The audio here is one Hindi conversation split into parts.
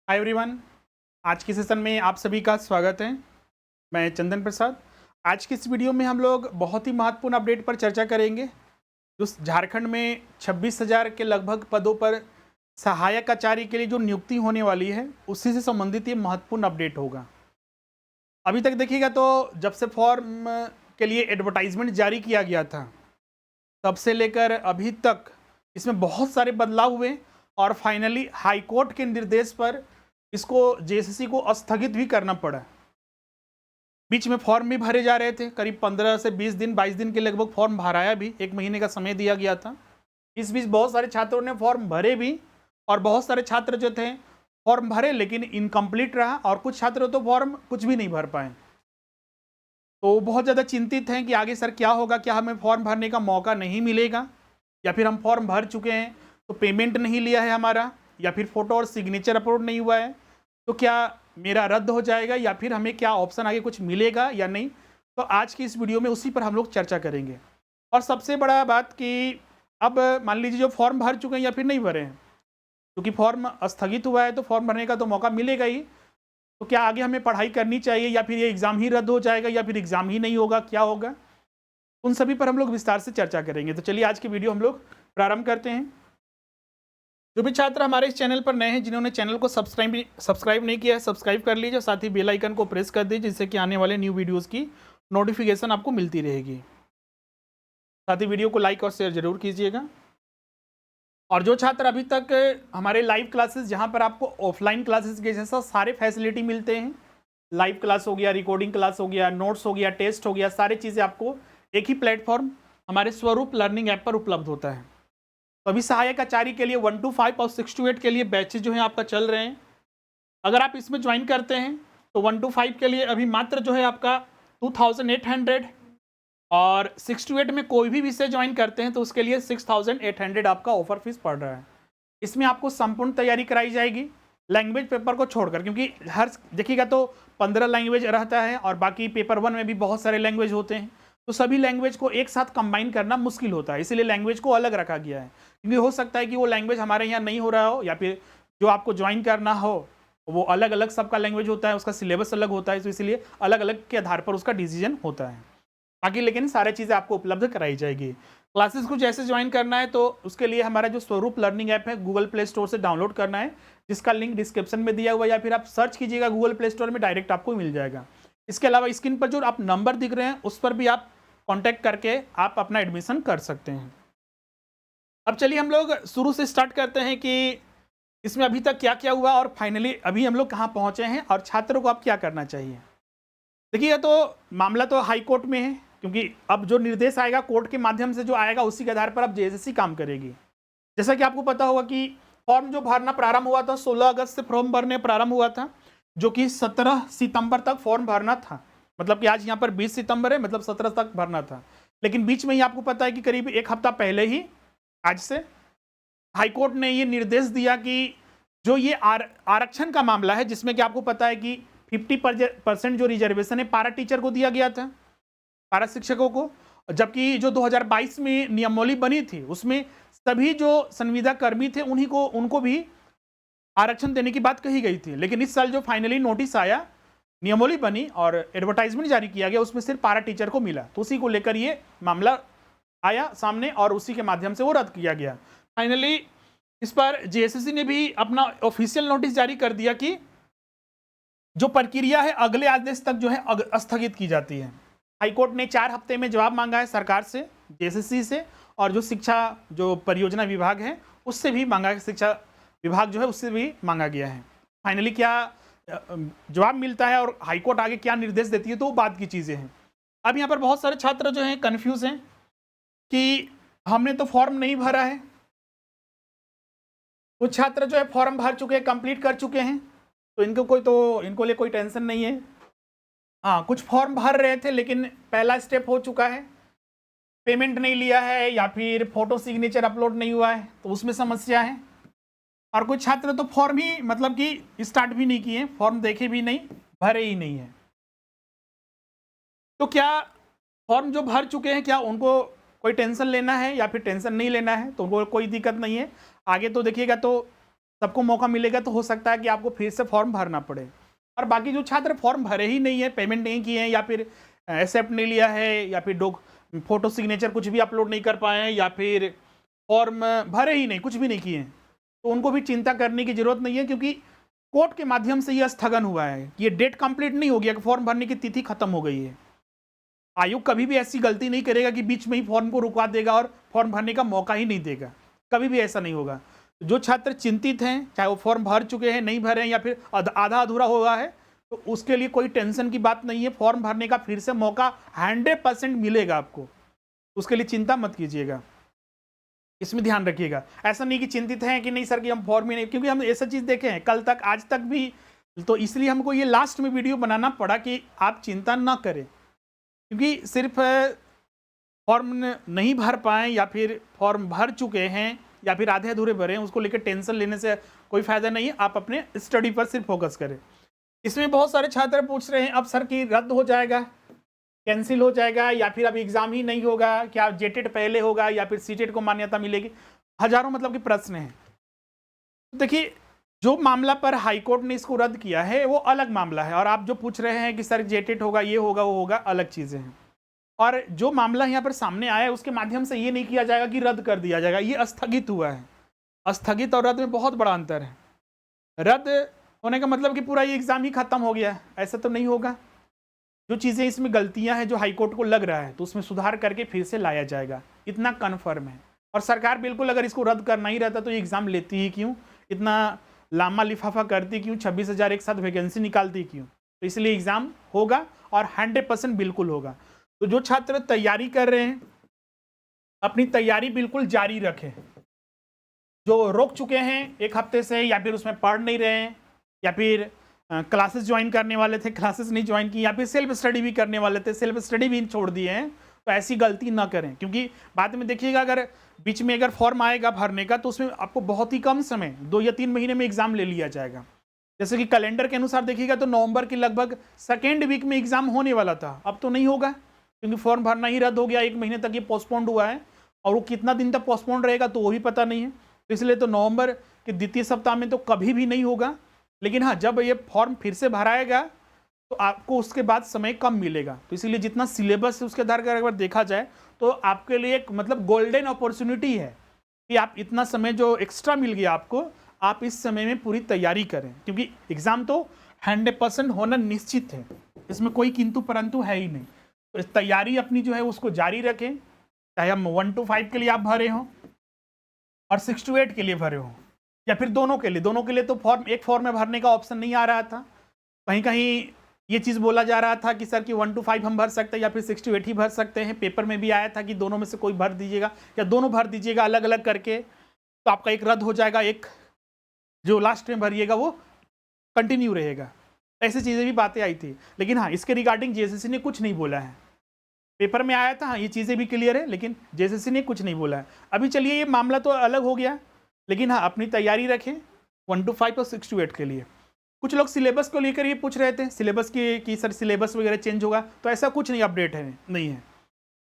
Hi everyone. आज के सेशन में आप सभी का स्वागत है। मैं चंदन प्रसाद। आज की इस वीडियो में हम लोग बहुत ही महत्वपूर्ण अपडेट पर चर्चा करेंगे। जो झारखंड में 26,000 के लगभग पदों पर सहायक आचार्य के लिए जो नियुक्ति होने वाली है, उसी से संबंधित ये महत्वपूर्ण अपडेट होगा। अभी तक देखिएगा तो जब से फॉर्म के लिए एडवर्टाइजमेंट जारी किया गया था, तब से लेकर अभी तक इसमें बहुत सारे बदलाव हुए और फाइनली हाईकोर्ट के निर्देश पर इसको जेएसएससी को स्थगित भी करना पड़ा। बीच में फॉर्म भी भरे जा रहे थे, करीब 15 से 20 दिन 22 दिन के लगभग फॉर्म भराया भी, 1 महीने का समय दिया गया था। इस बीच बहुत सारे छात्रों ने फॉर्म भरे भी और बहुत सारे छात्र जो थे फॉर्म भरे लेकिन इनकम्प्लीट रहा, और कुछ छात्र तो फॉर्म कुछ भी नहीं भर पाए। तो बहुत ज़्यादा चिंतित हैं कि आगे सर क्या होगा, क्या हमें फॉर्म भरने का मौका नहीं मिलेगा, या फिर हम फॉर्म भर चुके हैं तो पेमेंट नहीं लिया है हमारा, या फिर फोटो और सिग्नेचर अपलोड नहीं हुआ है तो क्या मेरा रद्द हो जाएगा, या फिर हमें क्या ऑप्शन आगे कुछ मिलेगा या नहीं। तो आज की इस वीडियो में उसी पर हम लोग चर्चा करेंगे। और सबसे बड़ा बात कि अब मान लीजिए जो फॉर्म भर चुके हैं या फिर नहीं भरे हैं, क्योंकि फॉर्म स्थगित हुआ है तो फॉर्म भरने का तो मौका मिलेगा ही, तो क्या आगे हमें पढ़ाई करनी चाहिए या फिर ये एग्ज़ाम ही रद्द हो जाएगा या फिर एग्ज़ाम ही नहीं होगा, क्या होगा, उन सभी पर हम लोग विस्तार से चर्चा करेंगे। तो चलिए आज की वीडियो हम लोग प्रारंभ करते हैं। जो भी छात्र हमारे इस चैनल पर नए हैं, जिन्होंने चैनल को सब्सक्राइब नहीं किया है, सब्सक्राइब कर लीजिए, साथ ही बेल आइकन को प्रेस कर दीजिए, जिससे कि आने वाले न्यू वीडियोस की नोटिफिकेशन आपको मिलती रहेगी। साथ ही वीडियो को लाइक और शेयर जरूर कीजिएगा। और जो छात्र अभी तक हमारे लाइव क्लासेस, जहाँ पर आपको ऑफलाइन क्लासेस के जैसा सारे फैसिलिटी मिलते हैं, लाइव क्लास हो गया, रिकॉर्डिंग क्लास हो गया, नोट्स हो गया, टेस्ट हो गया, सारी चीज़ें आपको एक ही प्लेटफॉर्म हमारे स्वरूप लर्निंग ऐप पर उपलब्ध होता है। तो अभी सहायक आचार्य के लिए 1 to 5 और 6 to 8 के लिए बैचेज जो है आपका चल रहे हैं। अगर आप इसमें ज्वाइन करते हैं तो 1 to 5 के लिए अभी मात्र जो है आपका 2800, और 6 to 8 में कोई भी विषय ज्वाइन करते हैं तो उसके लिए 6800 आपका ऑफर फीस पड़ रहा है। इसमें आपको संपूर्ण तैयारी कराई जाएगी लैंग्वेज पेपर को छोड़कर, क्योंकि हर देखिएगा तो 15 लैंग्वेज रहता है और बाकी पेपर 1 में भी बहुत सारे लैंग्वेज होते हैं, तो सभी लैंग्वेज को एक साथ कंबाइन करना मुश्किल होता है, इसीलिए लैंग्वेज को अलग रखा गया है। क्योंकि हो सकता है कि वो लैंग्वेज हमारे यहाँ नहीं हो रहा हो, या फिर जो आपको ज्वाइन करना हो वो अलग अलग सबका लैंग्वेज होता है, उसका सिलेबस अलग होता है, तो इसलिए अलग अलग के आधार पर उसका डिसीजन होता है। बाकी लेकिन सारी चीज़ें आपको उपलब्ध कराई जाएगी। क्लासेस को जैसे ज्वाइन करना है तो उसके लिए हमारा जो स्वरूप लर्निंग ऐप है गूगल प्ले स्टोर से डाउनलोड करना है, जिसका लिंक डिस्क्रिप्शन में दिया हुआ है, या फिर आप सर्च कीजिएगा गूगल प्ले स्टोर में, डायरेक्ट आपको मिल जाएगा। इसके अलावा स्क्रीन पर जो आप नंबर दिख रहे हैं उस पर भी आप कॉन्टैक्ट करके आप अपना एडमिशन कर सकते हैं। अब चलिए हम लोग शुरू से स्टार्ट करते हैं कि इसमें अभी तक क्या क्या हुआ और फाइनली अभी हम लोग कहाँ पहुँचे हैं और छात्रों को अब क्या करना चाहिए। देखिए, तो मामला तो हाई कोर्ट में है, क्योंकि अब जो निर्देश आएगा कोर्ट के माध्यम से जो आएगा उसी के आधार पर अब जेएसएससी काम करेगी। जैसा कि आपको पता होगा कि फॉर्म जो भरना प्रारंभ हुआ था 16 अगस्त से फॉर्म भरने प्रारंभ हुआ था, जो कि 17 सितंबर तक फॉर्म भरना था। मतलब कि आज यहाँ पर 20 सितंबर है, मतलब 17 तक भरना था। लेकिन बीच में ही आपको पता है कि करीब 1 हफ्ता पहले ही आज से हाईकोर्ट ने ये निर्देश दिया कि जो ये आरक्षण का मामला है, जिसमें कि आपको पता है कि 50% जो रिजर्वेशन है पारा टीचर को दिया गया था, पारा शिक्षकों को, जबकि जो 2022 में नियमावली बनी थी उसमें सभी जो संविदा कर्मी थे उनको भी आरक्षण देने की बात कही गई थी। लेकिन इस साल जो फाइनली नोटिस आया, नियमावली बनी और एडवर्टाइजमेंट जारी किया गया, उसमें सिर्फ पारा टीचर को मिला, तो उसी को लेकर ये मामला आया सामने और उसी के माध्यम से वो रद्द किया गया। फाइनली इस पर जेएसएससी ने भी अपना ऑफिशियल नोटिस जारी कर दिया कि जो प्रक्रिया है अगले आदेश तक जो है स्थगित की जाती है। हाईकोर्ट ने 4 हफ्ते में जवाब मांगा है सरकार से, जेएसएससी से, और जो शिक्षा जो परियोजना विभाग है उससे भी मांगा है, शिक्षा विभाग जो है उससे भी मांगा गया है। फाइनली क्या जवाब मिलता है और हाईकोर्ट आगे क्या निर्देश देती है तो वो बात की चीज़ें हैं। अब यहाँ पर बहुत सारे छात्र जो हैं कन्फ्यूज हैं कि हमने तो फॉर्म नहीं भरा है। कुछ छात्र जो है फॉर्म भर चुके हैं, कंप्लीट कर चुके हैं, तो इनको लिए कोई टेंशन नहीं है। हाँ, कुछ फॉर्म भर रहे थे लेकिन पहला स्टेप हो चुका है, पेमेंट नहीं लिया है या फिर फोटो सिग्नेचर अपलोड नहीं हुआ है, तो उसमें समस्या है। और कुछ छात्र तो फॉर्म ही मतलब कि स्टार्ट भी नहीं किए, फॉर्म देखे भी नहीं, भरे ही नहीं है। तो क्या फॉर्म जो भर चुके हैं क्या उनको कोई टेंशन लेना है या फिर टेंशन नहीं लेना है? तो उनको कोई दिक्कत नहीं है। आगे तो देखिएगा तो सबको मौका मिलेगा तो हो सकता है कि आपको फिर से फॉर्म भरना पड़े। और बाकी जो छात्र फॉर्म भरे ही नहीं है, पेमेंट नहीं किए हैं, या फिर एक्सेप्ट नहीं लिया है, या फिर फोटो सिग्नेचर कुछ भी अपलोड नहीं कर पाए हैं, या फिर फॉर्म भरे ही नहीं, कुछ भी नहीं किए हैं, तो उनको भी चिंता करने की जरूरत नहीं है, क्योंकि कोर्ट के माध्यम से यह स्थगन हुआ है, ये डेट कंप्लीट नहीं हो गया कि फॉर्म भरने की तिथि खत्म हो गई है। आयोग कभी भी ऐसी गलती नहीं करेगा कि बीच में ही फॉर्म को रुकवा देगा और फॉर्म भरने का मौका ही नहीं देगा, कभी भी ऐसा नहीं होगा। जो छात्र चिंतित हैं, चाहे वो फॉर्म भर चुके हैं, नहीं भरे हैं, या फिर आधा अधूरा हुआ है, तो उसके लिए कोई टेंशन की बात नहीं है। फॉर्म भरने का फिर से मौका 100% मिलेगा आपको, उसके लिए चिंता मत कीजिएगा, इसमें ध्यान रखिएगा। ऐसा नहीं कि चिंतित हैं कि नहीं सर कि हम फॉर्म ही नहीं, क्योंकि हम ऐसा चीज़ देखे हैं कल तक, आज तक भी, तो इसलिए हमको ये लास्ट में वीडियो बनाना पड़ा कि आप चिंता ना करें, क्योंकि सिर्फ फॉर्म नहीं भर पाए या फिर फॉर्म भर चुके हैं या फिर आधे अधूरे भरे हैं, उसको लेकर टेंशन लेने से कोई फायदा नहीं है। आप अपने स्टडी पर सिर्फ फोकस करें। इसमें बहुत सारे छात्र पूछ रहे हैं अब सर कि रद्द हो जाएगा, कैंसिल हो जाएगा, या फिर अब एग्जाम ही नहीं होगा, क्या जेटेट पहले होगा या फिर सीटेट को मान्यता मिलेगी, हजारों मतलब के प्रश्न हैं। देखिए, जो मामला पर हाईकोर्ट ने इसको रद्द किया है वो अलग मामला है, और आप जो पूछ रहे हैं कि सर जेटेट होगा, ये होगा, वो होगा, अलग चीजें हैं। और जो मामला यहाँ पर सामने आया है उसके माध्यम से ये नहीं किया जाएगा कि रद्द कर दिया जाएगा, ये स्थगित हुआ है। स्थगित और रद्द में बहुत बड़ा अंतर है। रद्द होने का मतलब कि पूरा ये एग्जाम ही खत्म हो गया, ऐसा तो नहीं होगा। जो चीज़ें इसमें गलतियां हैं जो हाईकोर्ट को लग रहा है, तो उसमें सुधार करके फिर से लाया जाएगा, इतना कन्फर्म है। और सरकार बिल्कुल अगर इसको रद्द करना ही रहता तो ये एग्जाम लेती ही क्यों, इतना लामा लिफाफा करती क्यों, 26,000 एक साथ वैकेंसी निकालती क्यों। तो इसलिए एग्जाम होगा और 100% बिल्कुल होगा। तो जो छात्र तैयारी कर रहे हैं अपनी तैयारी बिल्कुल जारी रखें। जो रोक चुके हैं एक हफ्ते से, या फिर उसमें पढ़ नहीं रहे हैं, या फिर क्लासेस ज्वाइन करने वाले थे, क्लासेस नहीं ज्वाइन की, या फिर सेल्फ स्टडी भी करने वाले थे, सेल्फ स्टडी भी छोड़ दिए हैं, तो ऐसी गलती ना करें। क्योंकि बाद में देखिएगा अगर बीच में अगर फॉर्म आएगा भरने का, तो उसमें आपको बहुत ही कम समय 2 या 3 महीने में एग्जाम ले लिया जाएगा। जैसे कि कैलेंडर के अनुसार देखिएगा तो नवंबर की लगभग 2nd वीक में एग्जाम होने वाला था, अब तो नहीं होगा, क्योंकि फॉर्म भरना ही रद्द हो गया। 1 महीने तक ये पोस्टपोन्ड हुआ है, और वो कितना दिन तक पोस्टपोन्ड रहेगा तो वो भी पता नहीं है। तो इसलिए तो नवंबर के द्वितीय सप्ताह में तो कभी भी नहीं होगा। लेकिन हाँ, जब ये फॉर्म फिर से भराएगा तो आपको उसके बाद समय कम मिलेगा। तो इसीलिए जितना सिलेबस है उसके आधार पर अगर देखा जाए तो आपके लिए एक मतलब गोल्डन अपॉर्चुनिटी है कि आप इतना समय जो एक्स्ट्रा मिल गया आपको, आप इस समय में पूरी तैयारी करें, क्योंकि एग्जाम तो 100% होना निश्चित है, इसमें कोई किंतु परंतु है ही नहीं। तो तैयारी अपनी जो है उसको जारी रखें, चाहे हम 1 to 5 के लिए आप भरे हों और 6 to 8 के लिए भरे हों, या फिर दोनों के लिए तो एक फॉर्म में भरने का ऑप्शन नहीं आ रहा था। कहीं कहीं ये चीज़ बोला जा रहा था कि सर कि 1 to 5 हम भर सकते हैं या फिर 6 to 8 ही भर सकते हैं। पेपर में भी आया था कि दोनों में से कोई भर दीजिएगा या दोनों भर दीजिएगा अलग अलग करके, तो आपका एक रद्द हो जाएगा, एक जो लास्ट में भरिएगा वो कंटिन्यू रहेगा। ऐसी चीज़ें भी बातें आई थी। लेकिन हाँ, इसके रिगार्डिंग जेएसएससी ने कुछ नहीं बोला है। पेपर में आया था, हाँ ये चीज़ें भी क्लियर है, लेकिन जेएसएससी ने कुछ नहीं बोला है। अभी चलिए ये मामला तो अलग हो गया, लेकिन हाँ अपनी तैयारी रखें 1 to 5 और 6 to 8 के लिए। कुछ लोग सिलेबस को लेकर ये पूछ रहे थे, सिलेबस की सर सिलेबस वगैरह चेंज होगा, तो ऐसा कुछ नहीं अपडेट है, नहीं है।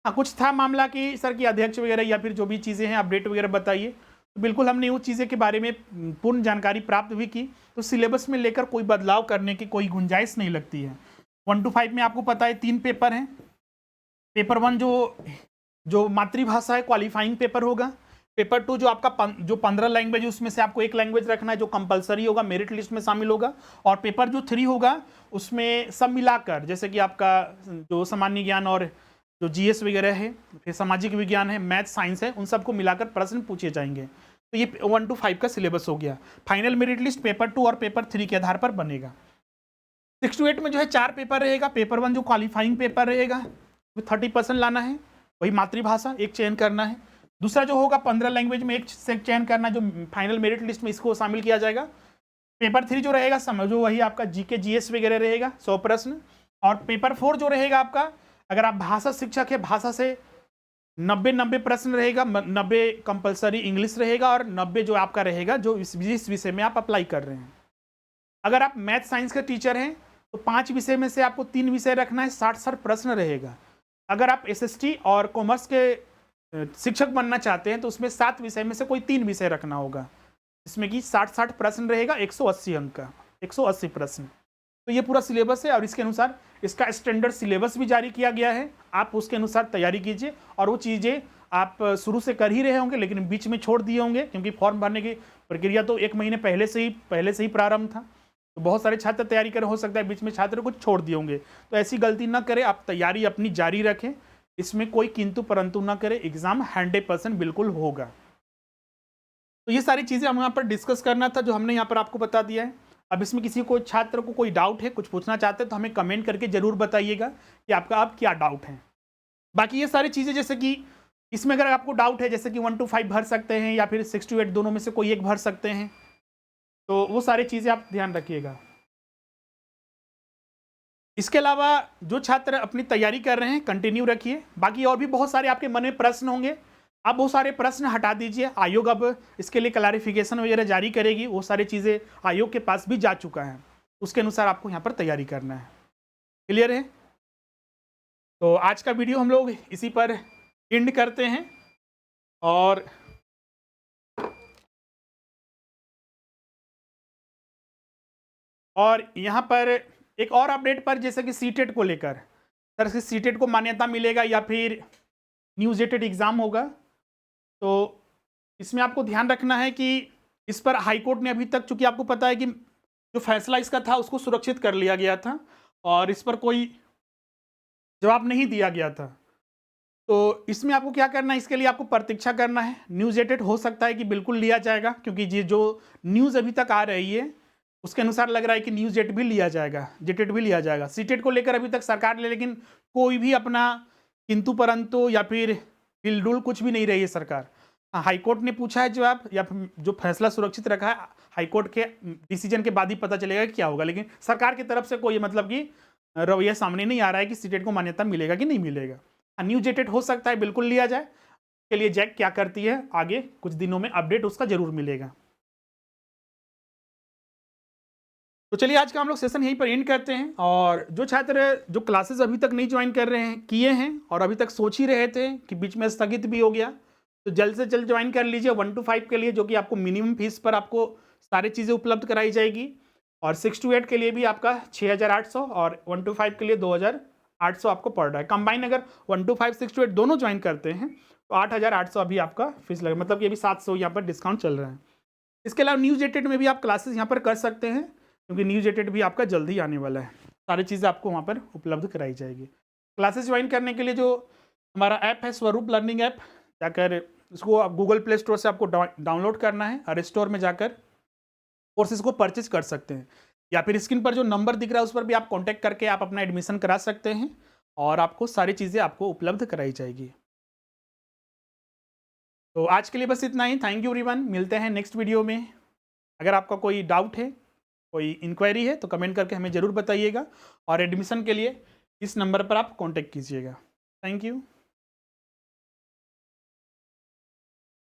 हाँ कुछ था मामला कि सर की अध्यक्ष वगैरह या फिर जो भी चीज़ें हैं अपडेट वगैरह बताइए, तो बिल्कुल हमने उस चीज़ें के बारे में पूर्ण जानकारी प्राप्त भी की। तो सिलेबस में लेकर कोई बदलाव करने की कोई गुंजाइश नहीं लगती है। 1 to 5 में आपको पता है 3 पेपर हैं। पेपर 1 जो मातृभाषा है क्वालिफाइंग पेपर होगा। पेपर 2 जो आपका जो 15 लैंग्वेज, उसमें से आपको एक लैंग्वेज रखना है जो कंपलसरी होगा, मेरिट लिस्ट में शामिल होगा। और पेपर जो 3 होगा उसमें सब मिलाकर, जैसे कि आपका जो सामान्य ज्ञान और जो जीएस वगैरह है, फिर सामाजिक विज्ञान है, मैथ साइंस है, उन सबको मिलाकर प्रश्न पूछे जाएंगे। तो ये 1 to 5 का सिलेबस हो गया। फाइनल मेरिट लिस्ट पेपर 2 और पेपर 3 के आधार पर बनेगा। 6 to 8 में जो है 4 पेपर रहेगा। पेपर 1 जो क्वालिफाइंग पेपर रहेगा 30% लाना है, वही मातृभाषा एक चयन करना है। दूसरा जो होगा 15 लैंग्वेज में एक से चयन करना, जो फाइनल मेरिट लिस्ट में इसको शामिल किया जाएगा। पेपर 3 जो रहेगा समझो वही आपका जीके जीएस वगैरह रहेगा 100 प्रश्न। और पेपर 4 जो रहेगा आपका, अगर आप भाषा शिक्षक है, भाषा से 90 प्रश्न रहेगा, 90 कंपलसरी इंग्लिश रहेगा और 90 जो आपका रहेगा जो इस विषय में आप अप्लाई कर रहे हैं। अगर आप मैथ साइंस के टीचर हैं तो 5 विषय में से आपको 3 विषय रखना है, 60 प्रश्न रहेगा। अगर आप एसएसटी और कॉमर्स के शिक्षक बनना चाहते हैं तो उसमें 7 विषय में से कोई 3 विषय रखना होगा। इसमें कि 60 प्रश्न रहेगा, 180 अंक का, 180 प्रश्न। तो ये पूरा सिलेबस है और इसके अनुसार इसका स्टैंडर्ड सिलेबस भी जारी किया गया है। आप उसके अनुसार तैयारी कीजिए और वो चीज़ें आप शुरू से कर ही रहे होंगे लेकिन बीच में छोड़ दिए होंगे, क्योंकि फॉर्म भरने की प्रक्रिया तो 1 महीने पहले से ही प्रारंभ था। तो बहुत सारे छात्र तैयारी कर, हो सकता है बीच में छात्र कुछ छोड़ दिए होंगे। तो ऐसी गलती ना करें, आप तैयारी अपनी जारी रखें, इसमें कोई किंतु परंतु ना करें, एग्जाम 100% बिल्कुल होगा। तो ये सारी चीज़ें हम यहाँ पर डिस्कस करना था जो हमने यहाँ पर आपको बता दिया है। अब इसमें किसी को छात्र को कोई डाउट है, कुछ पूछना चाहते हैं तो हमें कमेंट करके जरूर बताइएगा कि आपका अब क्या डाउट है। बाकी ये सारी चीज़ें जैसे कि इसमें अगर आपको डाउट है जैसे कि 1 to 5 भर सकते हैं या फिर 6 to 8 दोनों में से कोई एक भर सकते हैं, तो वो सारी चीज़ें आप ध्यान रखिएगा। इसके अलावा जो छात्र अपनी तैयारी कर रहे हैं कंटिन्यू रखिए। बाकी और भी बहुत सारे आपके मन में प्रश्न होंगे, आप वो सारे प्रश्न हटा दीजिए। आयोग अब इसके लिए क्लैरिफिकेशन वगैरह जारी करेगी, वो सारी चीज़ें आयोग के पास भी जा चुका है, उसके अनुसार आपको यहाँ पर तैयारी करना है। क्लियर है? तो आज का वीडियो हम लोग इसी पर एंड करते हैं और यहाँ पर एक और अपडेट पर, जैसे कि सीटेट को लेकर, सर से सीटेट को मान्यता मिलेगा या फिर न्यू जेटेड एग्ज़ाम होगा। तो इसमें आपको ध्यान रखना है कि इस पर हाईकोर्ट ने अभी तक, चूंकि आपको पता है कि जो फैसला इसका था उसको सुरक्षित कर लिया गया था और इस पर कोई जवाब नहीं दिया गया था। तो इसमें आपको क्या करना है, इसके लिए आपको प्रतीक्षा करना है। न्यूज़ जेटेड हो सकता है कि बिल्कुल लिया जाएगा, क्योंकि ये जो न्यूज़ अभी तक आ रही है उसके अनुसार लग रहा है कि न्यूज़ जेट भी लिया जाएगा, जेटेड भी लिया जाएगा। सीटेट को लेकर अभी तक सरकार ने लेकिन कोई भी अपना किंतु परंतु या फिर हिलडुल कुछ भी नहीं रही है सरकार। हाँ, हाईकोर्ट ने पूछा है जवाब, या जो फैसला सुरक्षित रखा है हाईकोर्ट के डिसीजन के बाद ही पता चलेगा कि क्या होगा, लेकिन सरकार की तरफ से कोई मतलब कि रवैया सामने नहीं आ रहा है कि सीटेट को मान्यता मिलेगा कि नहीं मिलेगा। न्यू जेटेड हो सकता है बिल्कुल लिया जाए, के लिए जैक क्या करती है आगे कुछ दिनों में अपडेट उसका जरूर मिलेगा। तो चलिए आज का हम लोग सेशन यहीं पर एंड करते हैं। और जो छात्र जो क्लासेस अभी तक नहीं ज्वाइन कर रहे हैं, किए हैं और अभी तक सोच ही रहे थे कि बीच में स्थगित भी हो गया, तो जल्द से जल्द ज्वाइन कर लीजिए 1 to 5 के लिए, जो कि आपको मिनिमम फीस पर आपको सारी चीज़ें उपलब्ध कराई जाएगी। और 6 to 8 के लिए भी आपका 6,800 और 1 to 5 के लिए 2,800 आपको पड़ रहा है। कंबाइन अगर 1 to 5, 6 to 8 दोनों ज्वाइन करते हैं तो 8,800 अभी आपका फीस लगेगा, मतलब कि अभी 700 यहाँ पर डिस्काउंट चल रहा है। इसके अलावा न्यूज़ जेटेड में भी आप क्लासेस यहाँ पर कर सकते हैं, क्योंकि न्यूज़ जेटेड भी आपका जल्दी आने वाला है, सारी चीज़ें आपको वहाँ पर उपलब्ध कराई जाएगी। क्लासेस ज्वाइन करने के लिए जो हमारा ऐप है स्वरूप लर्निंग ऐप, जाकर इसको आप गूगल प्ले स्टोर से आपको डाउनलोड करना है और स्टोर में जाकर कोर्सेज को परचेज कर सकते हैं, या फिर स्क्रीन पर जो नंबर दिख रहा है उस पर भी आप कॉन्टैक्ट करके आप अपना एडमिशन करा सकते हैं और आपको सारी चीज़ें आपको उपलब्ध कराई जाएगी। तो आज के लिए बस इतना ही। थैंक यू एवरीवन, मिलते हैं नेक्स्ट वीडियो में। अगर आपका कोई डाउट है, कोई इंक्वायरी है तो कमेंट करके हमें ज़रूर बताइएगा और एडमिशन के लिए इस नंबर पर आप कांटेक्ट कीजिएगा। Thank you.